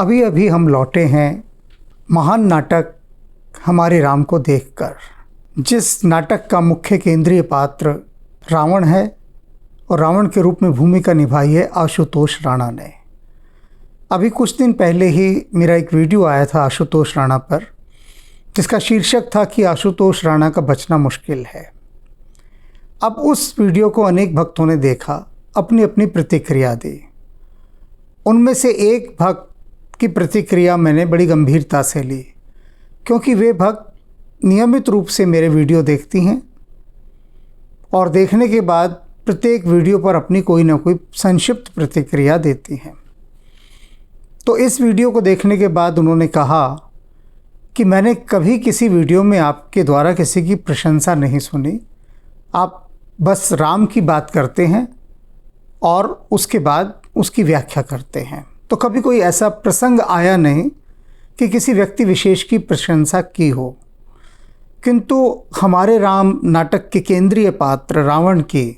अभी अभी हम लौटे हैं महान नाटक हमारे राम को देखकर, जिस नाटक का मुख्य केंद्रीय पात्र रावण है और रावण के रूप में भूमिका निभाई है आशुतोष राणा ने। अभी कुछ दिन पहले ही मेरा एक वीडियो आया था आशुतोष राणा पर, जिसका शीर्षक था कि आशुतोष राणा का बचना मुश्किल है। अब उस वीडियो को अनेक भक्तों ने देखा, अपनी अपनी प्रतिक्रिया दी। उनमें से एक भक्त की प्रतिक्रिया मैंने बड़ी गंभीरता से ली, क्योंकि वे भक्त नियमित रूप से मेरे वीडियो देखती हैं और देखने के बाद प्रत्येक वीडियो पर अपनी कोई ना कोई संक्षिप्त प्रतिक्रिया देती हैं। तो इस वीडियो को देखने के बाद उन्होंने कहा कि मैंने कभी किसी वीडियो में आपके द्वारा किसी की प्रशंसा नहीं सुनी, आप बस राम की बात करते हैं और उसके बाद उसकी व्याख्या करते हैं। तो कभी कोई ऐसा प्रसंग आया नहीं कि किसी व्यक्ति विशेष की प्रशंसा की हो, किंतु हमारे राम नाटक के केंद्रीय पात्र रावण की,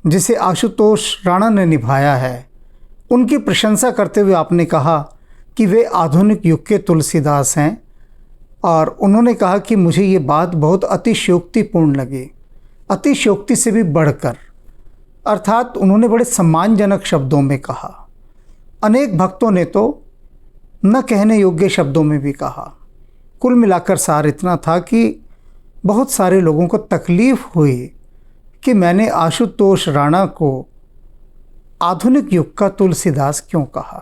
जिसे आशुतोष राणा ने निभाया है, उनकी प्रशंसा करते हुए आपने कहा कि वे आधुनिक युग के तुलसीदास हैं। और उन्होंने कहा कि मुझे ये बात बहुत अतिशयोक्तिपूर्ण लगी, अतिशयोक्ति से भी बढ़कर, अर्थात उन्होंने बड़े सम्मानजनक शब्दों में कहा। अनेक भक्तों ने तो न कहने योग्य शब्दों में भी कहा। कुल मिलाकर सार इतना था कि बहुत सारे लोगों को तकलीफ़ हुई कि मैंने आशुतोष राणा को आधुनिक युग का तुलसीदास क्यों कहा।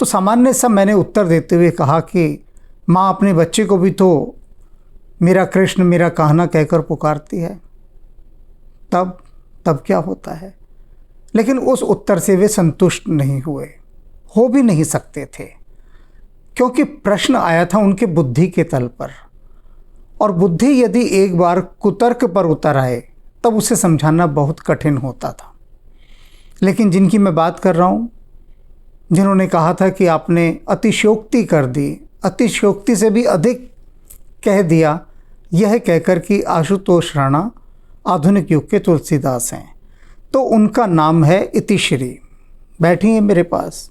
तो सामान्य सा मैंने उत्तर देते हुए कहा कि माँ अपने बच्चे को भी तो मेरा कृष्ण मेरा कहना कहकर पुकारती है, तब क्या होता है। लेकिन उस उत्तर से वे संतुष्ट नहीं हुए, हो भी नहीं सकते थे, क्योंकि प्रश्न आया था उनके बुद्धि के तल पर, और बुद्धि यदि एक बार कुतर्क पर उतर आए तब उसे समझाना बहुत कठिन होता था। लेकिन जिनकी मैं बात कर रहा हूँ, जिन्होंने कहा था कि आपने अतिशयोक्ति कर दी, अतिशयोक्ति से भी अधिक कह दिया, यह कहकर कि आशुतोष राणा आधुनिक युग के तुलसीदास हैं, तो उनका नाम है इतिश्री। बैठी हैं मेरे पास,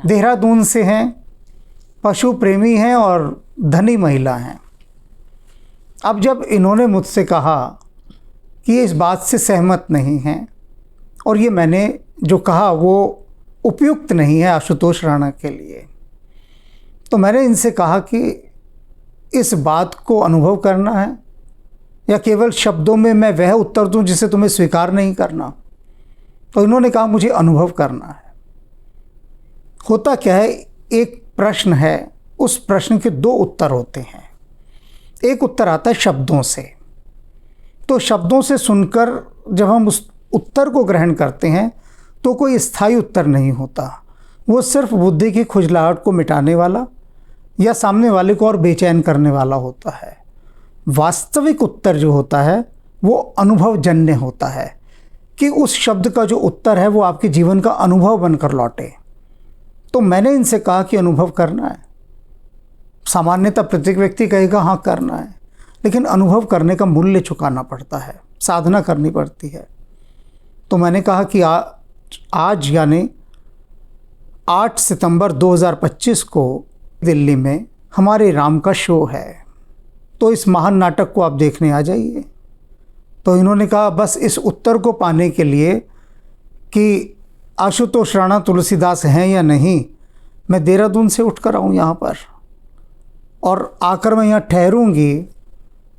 देहरादून से हैं, पशु प्रेमी हैं और धनी महिला हैं। अब जब इन्होंने मुझसे कहा कि ये इस बात से सहमत नहीं हैं और ये मैंने जो कहा वो उपयुक्त नहीं है आशुतोष राणा के लिए, तो मैंने इनसे कहा कि इस बात को अनुभव करना है या केवल शब्दों में मैं वह उत्तर दूं जिसे तुम्हें स्वीकार नहीं करना। तो इन्होंने कहा मुझे अनुभव करना है। होता क्या है, एक प्रश्न है, उस प्रश्न के दो उत्तर होते हैं। एक उत्तर आता है शब्दों से, तो शब्दों से सुनकर जब हम उस उत्तर को ग्रहण करते हैं तो कोई स्थायी उत्तर नहीं होता, वो सिर्फ बुद्धि की खुजलाहट को मिटाने वाला या सामने वाले को और बेचैन करने वाला होता है। वास्तविक उत्तर जो होता है वो अनुभवजन्य होता है, कि उस शब्द का जो उत्तर है वो आपके जीवन का अनुभव बनकर लौटे। तो मैंने इनसे कहा कि अनुभव करना है। सामान्यतः प्रत्येक व्यक्ति कहेगा हाँ करना है, लेकिन अनुभव करने का मूल्य चुकाना पड़ता है, साधना करनी पड़ती है। तो मैंने कहा कि आज यानी 8 सितंबर 2025 को दिल्ली में हमारे राम का शो है, तो इस महान नाटक को आप देखने आ जाइए। तो इन्होंने कहा बस इस उत्तर को पाने के लिए कि आशुतोष राणा तुलसीदास हैं या नहीं, मैं देहरादून से उठ कर आऊँ यहाँ पर और आकर मैं यहाँ ठहरूँगी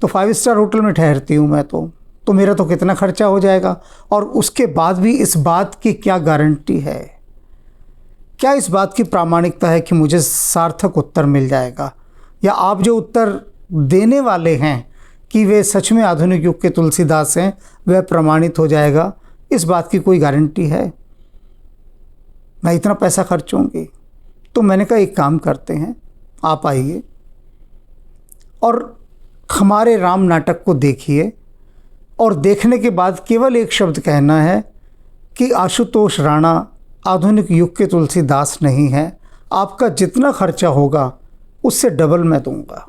तो 5 स्टार होटल में ठहरती हूँ मैं, तो मेरा तो कितना खर्चा हो जाएगा। और उसके बाद भी इस बात की क्या गारंटी है, क्या इस बात की प्रामाणिकता है कि मुझे सार्थक उत्तर मिल जाएगा, या आप जो उत्तर देने वाले हैं कि वे सच में आधुनिक युग के तुलसीदास हैं वह प्रमाणित हो जाएगा, इस बात की कोई गारंटी है। मैं इतना पैसा खर्चूंगी। तो मैंने कहा एक काम करते हैं, आप आइए और हमारे राम नाटक को देखिए, और देखने के बाद केवल एक शब्द कहना है कि आशुतोष राणा आधुनिक युग के तुलसीदास नहीं है, आपका जितना खर्चा होगा उससे डबल मैं दूंगा।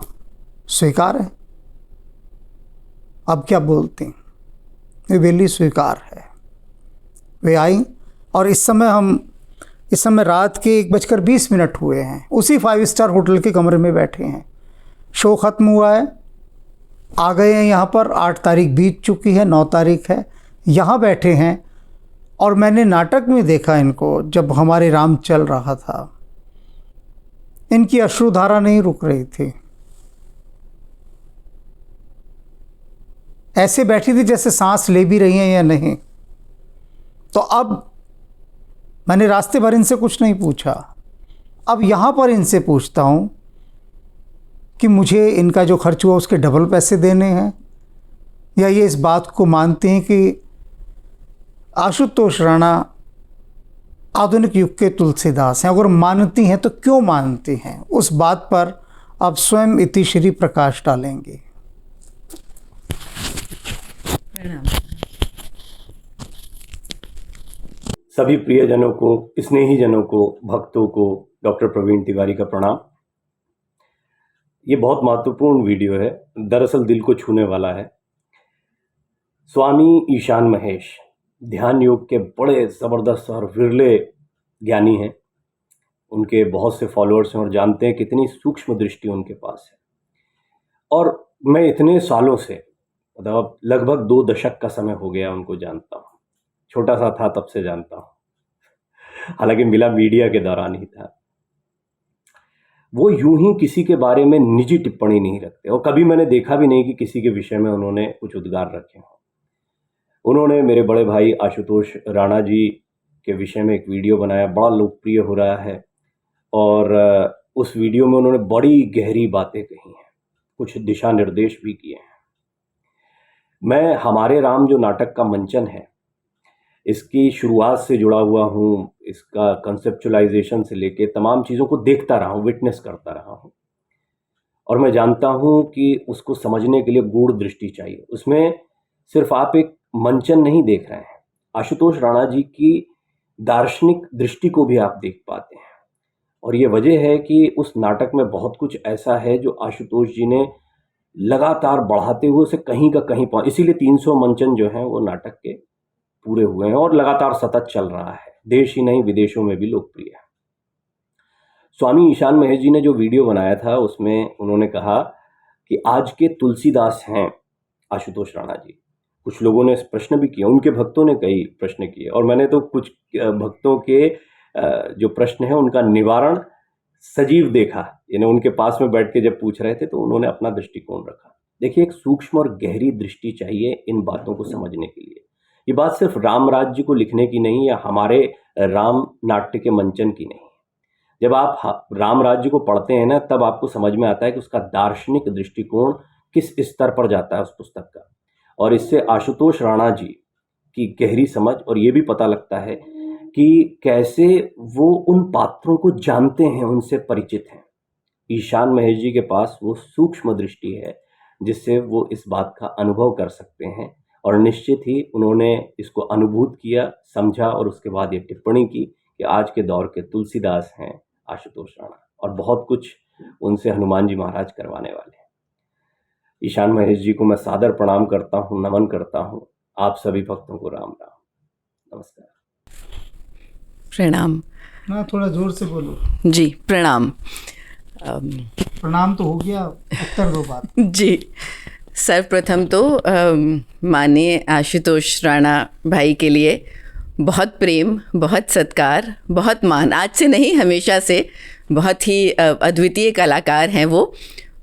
स्वीकार है? अब क्या बोलती, वे बेली स्वीकार है। वे आई और इस समय हम इस समय रात के 1:20 हुए हैं, उसी 5 स्टार होटल के कमरे में बैठे हैं। शो ख़त्म हुआ है, आ गए हैं यहाँ पर, 8 तारीख बीत चुकी है, 9 तारीख है, यहाँ बैठे हैं। और मैंने नाटक में देखा इनको, जब हमारे राम चल रहा था, इनकी अश्रुधारा नहीं रुक रही थी, ऐसे बैठी थी जैसे सांस ले भी रही हैं या नहीं। तो अब मैंने रास्ते भर इनसे कुछ नहीं पूछा, अब यहाँ पर इनसे पूछता हूँ कि मुझे इनका जो खर्च हुआ उसके डबल पैसे देने हैं, या ये इस बात को मानते हैं कि आशुतोष राणा आधुनिक युग के तुलसीदास हैं। अगर मानती हैं तो क्यों मानती हैं, उस बात पर अब स्वयं इतिश्री प्रकाश डालेंगे। सभी प्रियजनों को, स्नेहीजनों को, भक्तों को डॉक्टर प्रवीण तिवारी का प्रणाम। ये बहुत महत्वपूर्ण वीडियो है, दरअसल दिल को छूने वाला है। स्वामी ईशान महेश ध्यान योग के बड़े ज़बरदस्त और विरले ज्ञानी हैं। उनके बहुत से फॉलोअर्स हैं और जानते हैं कितनी सूक्ष्म दृष्टि उनके पास है। और मैं इतने सालों से, मतलब लगभग 2 दशक का समय हो गया उनको जानता हूँ। छोटा सा था तब से जानता हूँ, हालांकि मिला मीडिया के दौरान ही था। वो यूं ही किसी के बारे में निजी टिप्पणी नहीं रखते और कभी मैंने देखा भी नहीं कि किसी के विषय में उन्होंने कुछ उद्गार रखे हों। उन्होंने मेरे बड़े भाई आशुतोष राणा जी के विषय में एक वीडियो बनाया, बड़ा लोकप्रिय हो रहा है, और उस वीडियो में उन्होंने बड़ी गहरी बातें कही हैं, कुछ दिशा निर्देश भी किए हैं। मैं हमारे राम जो नाटक का मंचन है, इसकी शुरुआत से जुड़ा हुआ हूँ। इसका कंसेप्चुअलाइजेशन से लेके तमाम चीज़ों को देखता रहा हूँ, विटनेस करता रहा हूँ, और मैं जानता हूँ कि उसको समझने के लिए गूढ़ दृष्टि चाहिए। उसमें सिर्फ आप एक मंचन नहीं देख रहे हैं, आशुतोष राणा जी की दार्शनिक दृष्टि को भी आप देख पाते हैं। और ये वजह है कि उस नाटक में बहुत कुछ ऐसा है जो आशुतोष जी ने लगातार बढ़ाते हुए उसे कहीं का कहीं पहुँच, इसीलिए 300 मंचन जो हैं वो नाटक के पूरे हुए हैं और लगातार सतत चल रहा है, देश ही नहीं विदेशों में भी लोकप्रिय है। स्वामी ईशान महेश जी ने जो वीडियो बनाया था उसमें उन्होंने कहा कि आज के तुलसीदास हैं आशुतोष राणा जी। कुछ लोगों ने प्रश्न भी किया, उनके भक्तों ने कई प्रश्न किए, और मैंने तो कुछ भक्तों के जो प्रश्न हैं उनका निवारण सजीव देखा, यानी उनके पास में बैठ के जब पूछ रहे थे तो उन्होंने अपना दृष्टिकोण रखा। देखिए, एक सूक्ष्म और गहरी दृष्टि चाहिए इन बातों को समझने के लिए। ये बात सिर्फ राम राज्य को लिखने की नहीं, या हमारे राम नाट्य के मंचन की नहीं। जब आप राम राज्य को पढ़ते हैं ना, तब आपको समझ में आता है कि उसका दार्शनिक दृष्टिकोण किस स्तर पर जाता है उस पुस्तक का, और इससे आशुतोष राणा जी की गहरी समझ, और ये भी पता लगता है कि कैसे वो उन पात्रों को जानते हैं, उनसे परिचित हैं। ईशान महेश जी के पास वो सूक्ष्म दृष्टि है जिससे वो इस बात का अनुभव कर सकते हैं, और निश्चित ही उन्होंने इसको अनुभूत किया, समझा, और उसके बाद ये टिप्पणी की कि आज के दौर के तुलसीदास हैं आशुतोष राणा, और बहुत कुछ उनसे हनुमान जी महाराज करवाने वाले हैं। ईशान महेश जी को मैं सादर प्रणाम करता हूँ, नमन करता हूँ। आप सभी भक्तों को राम राम, नमस्कार, प्रणाम। ना थोड़ा जोर से बोलो। जी प्रणाम। प्रणाम तो हो गया, उत्तर दो बात। जी, सर्वप्रथम तो माननीय आशुतोष राणा भाई के लिए बहुत प्रेम, बहुत सत्कार, बहुत मान, आज से नहीं हमेशा से। बहुत ही अद्वितीय कलाकार हैं वो।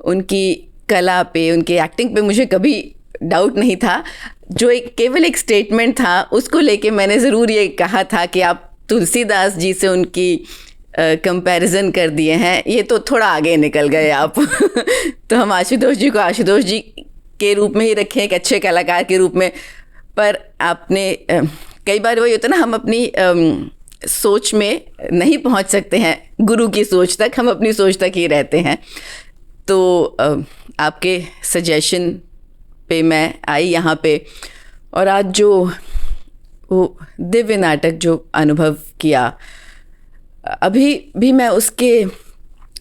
उनकी कला पे, उनके एक्टिंग पे मुझे कभी डाउट नहीं था। जो केवल एक स्टेटमेंट था उसको लेके मैंने ज़रूर ये कहा था कि आप तुलसीदास जी से उनकी कंपैरिजन कर दिए हैं, ये तो थोड़ा आगे निकल गए आप। तो हम आशुतोष जी को आशुतोष जी के रूप में ही रखें, एक अच्छे कलाकार के रूप में। पर आपने कई बार वही होता ना, हम अपनी सोच में नहीं पहुंच सकते हैं, गुरु की सोच तक, हम अपनी सोच तक ही रहते हैं। तो आपके सजेशन पे मैं आई यहाँ पे, और आज जो वो दिव्य नाटक जो अनुभव किया, अभी भी मैं उसके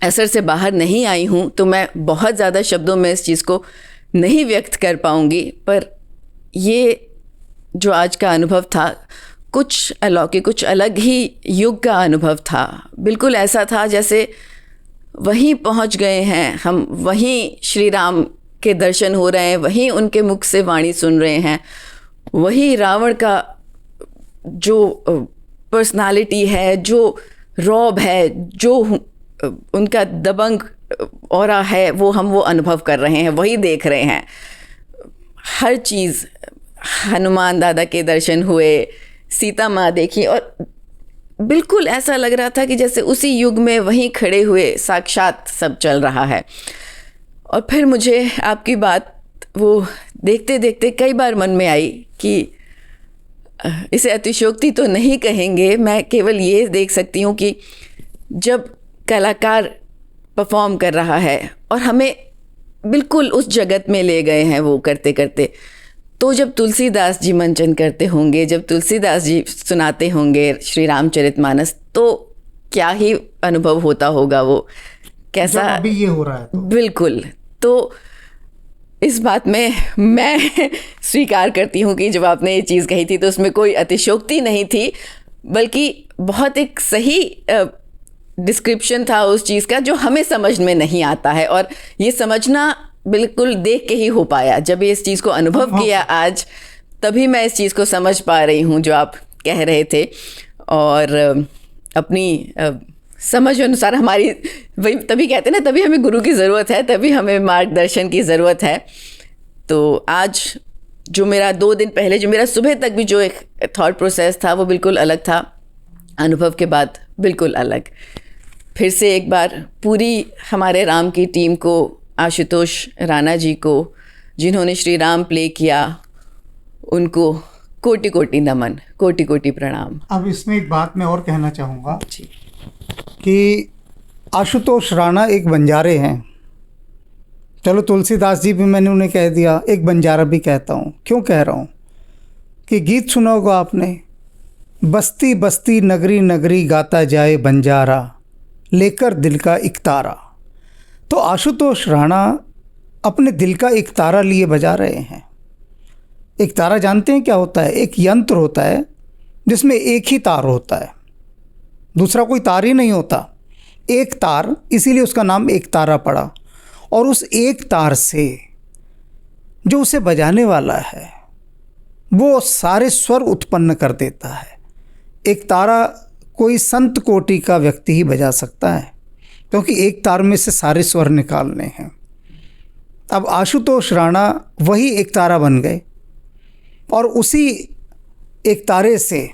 असर से बाहर नहीं आई हूँ, तो मैं बहुत ज़्यादा शब्दों में इस चीज़ को नहीं व्यक्त कर पाऊँगी। पर ये जो आज का अनुभव था, कुछ अलौकिक, कुछ अलग ही युग का अनुभव था। बिल्कुल ऐसा था जैसे वहीं पहुंच गए हैं हम, वहीं श्री राम के दर्शन हो रहे हैं, वहीं उनके मुख से वाणी सुन रहे हैं, वही रावण का जो पर्सनालिटी है, जो रौब है, जो उनका दबंग ऑरा है, वो अनुभव कर रहे हैं, वही देख रहे हैं। हर चीज़, हनुमान दादा के दर्शन हुए, सीता माँ देखी, और बिल्कुल ऐसा लग रहा था कि जैसे उसी युग में वहीं खड़े हुए साक्षात सब चल रहा है। और फिर मुझे आपकी बात वो देखते देखते कई बार मन में आई कि इसे अतिशयोक्ति तो नहीं कहेंगे, मैं केवल ये देख सकती हूँ कि जब कलाकार परफॉर्म कर रहा है और हमें बिल्कुल उस जगत में ले गए हैं वो करते करते, तो जब तुलसीदास जी मंचन करते होंगे, जब तुलसीदास जी सुनाते होंगे श्री रामचरितमानस, तो क्या ही अनुभव होता होगा, वो कैसा अभी ये हो रहा है तो। बिल्कुल। तो इस बात में मैं स्वीकार करती हूँ कि जब आपने ये चीज़ कही थी तो उसमें कोई अतिशयोक्ति नहीं थी, बल्कि बहुत एक सही डिस्क्रिप्शन था उस चीज़ का जो हमें समझ में नहीं आता है। और ये समझना बिल्कुल देख के ही हो पाया। जब ये इस चीज़ को अनुभव किया आज, तभी मैं इस चीज़ को समझ पा रही हूँ जो आप कह रहे थे। और अपनी समझ अनुसार हमारी, वही तभी कहते हैं ना, तभी हमें गुरु की ज़रूरत है, तभी हमें मार्गदर्शन की ज़रूरत है। तो आज जो मेरा 2 दिन पहले, जो मेरा सुबह तक भी जो एक थॉट प्रोसेस था, वो बिल्कुल अलग था, अनुभव के बाद बिल्कुल अलग। फिर से एक बार पूरी हमारे राम की टीम को, आशुतोष राणा जी को जिन्होंने श्री राम प्ले किया, उनको कोटि कोटि नमन, कोटि कोटि प्रणाम। अब इसमें एक बात मैं और कहना चाहूँगा जी कि आशुतोष राणा एक बंजारे हैं। चलो तुलसीदास जी भी मैंने उन्हें कह दिया, एक बंजारा भी कहता हूँ। क्यों कह रहा हूँ कि गीत सुना होगा आपने, बस्ती बस्ती नगरी नगरी गाता जाए बंजारा, लेकर दिल का एक तारा। तो आशुतोष राणा अपने दिल का एक तारा लिए बजा रहे हैं। एक तारा जानते हैं क्या होता है? एक यंत्र होता है जिसमें एक ही तार होता है, दूसरा कोई तार ही नहीं होता, एक तार, इसीलिए उसका नाम एक तारा पड़ा। और उस एक तार से जो उसे बजाने वाला है वो सारे स्वर उत्पन्न कर देता है। एक तारा कोई संत कोटि का व्यक्ति ही बजा सकता है, क्योंकि एक तार में से सारे स्वर निकालने हैं। अब आशुतोष राणा वही एक तारा बन गए और उसी एक तारे से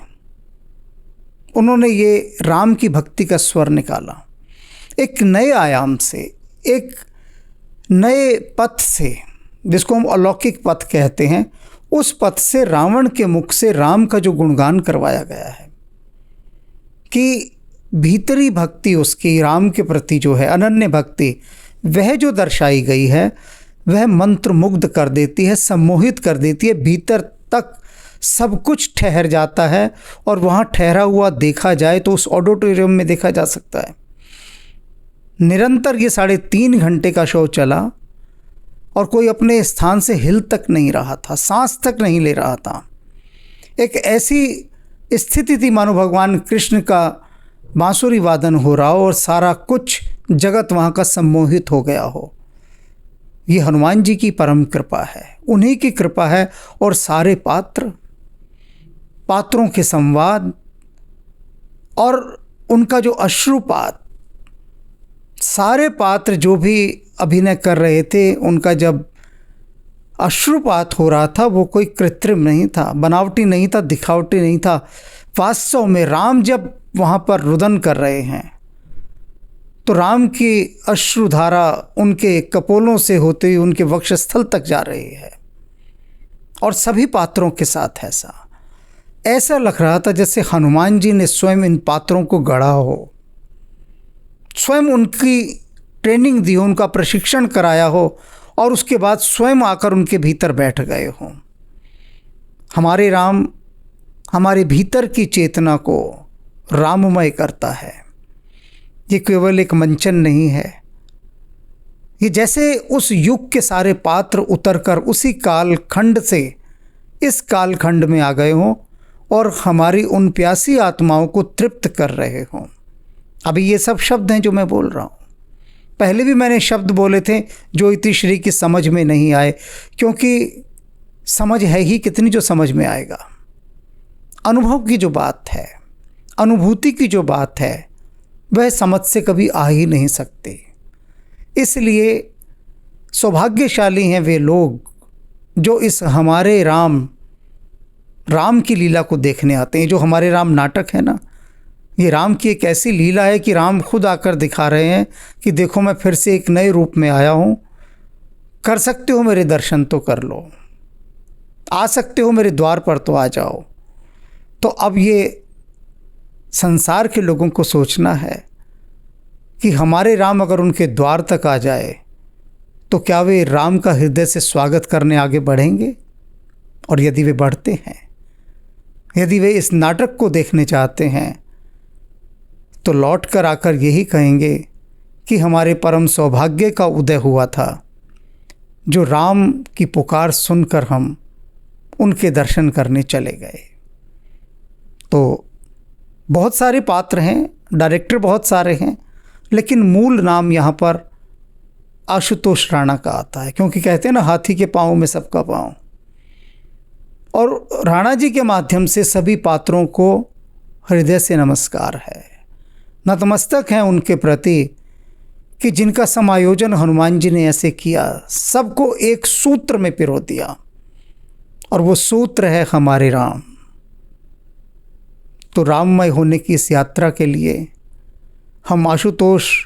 उन्होंने ये राम की भक्ति का स्वर निकाला, एक नए आयाम से, एक नए पथ से, जिसको हम अलौकिक पथ कहते हैं। उस पथ से रावण के मुख से राम का जो गुणगान करवाया गया है कि भीतरी भक्ति उसकी राम के प्रति जो है, अनन्य भक्ति, वह जो दर्शाई गई है, वह मंत्र मुग्ध कर देती है, सम्मोहित कर देती है। भीतर तक सब कुछ ठहर जाता है और वहाँ ठहरा हुआ देखा जाए तो उस ऑडिटोरियम में देखा जा सकता है। निरंतर ये 3.5 घंटे का शो चला और कोई अपने स्थान से हिल तक नहीं रहा था, सांस तक नहीं ले रहा था। एक ऐसी स्थिति थी मानो भगवान कृष्ण का बांसुरी वादन हो रहा हो और सारा कुछ जगत वहाँ का सम्मोहित हो गया हो। ये हनुमान जी की परम कृपा है, उन्हीं की कृपा है। और सारे पात्रों के संवाद और उनका जो अश्रुपात, सारे पात्र जो भी अभिनय कर रहे थे, उनका जब अश्रुपात हो रहा था वो कोई कृत्रिम नहीं था, बनावटी नहीं था, दिखावटी नहीं था। वास्तव में राम जब वहाँ पर रुदन कर रहे हैं तो राम की अश्रुधारा उनके कपोलों से होते हुए उनके वक्षस्थल तक जा रही है। और सभी पात्रों के साथ ऐसा लग रहा था जैसे हनुमान जी ने स्वयं इन पात्रों को गढ़ा हो, स्वयं उनकी ट्रेनिंग दी हो, उनका प्रशिक्षण कराया हो और उसके बाद स्वयं आकर उनके भीतर बैठ गए हों। हमारे राम हमारे भीतर की चेतना को राममय करता है। ये केवल एक मंचन नहीं है, ये जैसे उस युग के सारे पात्र उतरकर उसी कालखंड से इस कालखंड में आ गए हों और हमारी उन प्यासी आत्माओं को तृप्त कर रहे हों। अभी ये सब शब्द हैं जो मैं बोल रहा हूँ। पहले भी मैंने शब्द बोले थे जो इतिश्री की समझ में नहीं आए, क्योंकि समझ है ही कितनी जो समझ में आएगा। अनुभव की जो बात है, अनुभूति की जो बात है, वह समझ से कभी आ ही नहीं सकती। इसलिए सौभाग्यशाली हैं वे लोग जो इस हमारे राम की लीला को देखने आते हैं। जो हमारे राम नाटक है ना, ये राम की एक ऐसी लीला है कि राम खुद आकर दिखा रहे हैं कि देखो मैं फिर से एक नए रूप में आया हूँ, कर सकते हो मेरे दर्शन तो कर लो, आ सकते हो मेरे द्वार पर तो आ जाओ। तो अब ये संसार के लोगों को सोचना है कि हमारे राम अगर उनके द्वार तक आ जाए तो क्या वे राम का हृदय से स्वागत करने आगे बढ़ेंगे? और यदि वे बढ़ते हैं, यदि वे इस नाटक को देखने चाहते हैं, तो लौट कर आकर यही कहेंगे कि हमारे परम सौभाग्य का उदय हुआ था, जो राम की पुकार सुनकर हम उनके दर्शन करने चले गए। तो बहुत सारे पात्र हैं, डायरेक्टर बहुत सारे हैं, लेकिन मूल नाम यहाँ पर आशुतोष राणा का आता है, क्योंकि कहते हैं ना हाथी के पाँव में सबका पाँव। और राणा जी के माध्यम से सभी पात्रों को हृदय से नमस्कार है, नतमस्तक हैं उनके प्रति कि जिनका समायोजन हनुमान जी ने ऐसे किया, सबको एक सूत्र में पिरो दिया, और वो सूत्र है हमारे राम। तो राममय होने की इस यात्रा के लिए हम आशुतोष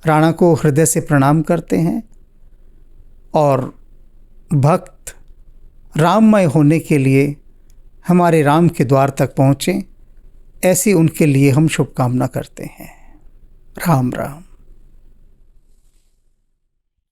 राणा को हृदय से प्रणाम करते हैं, और भक्त राममय होने के लिए हमारे राम के द्वार तक पहुँचें, ऐसी उनके लिए हम शुभकामना करते हैं। राम राम।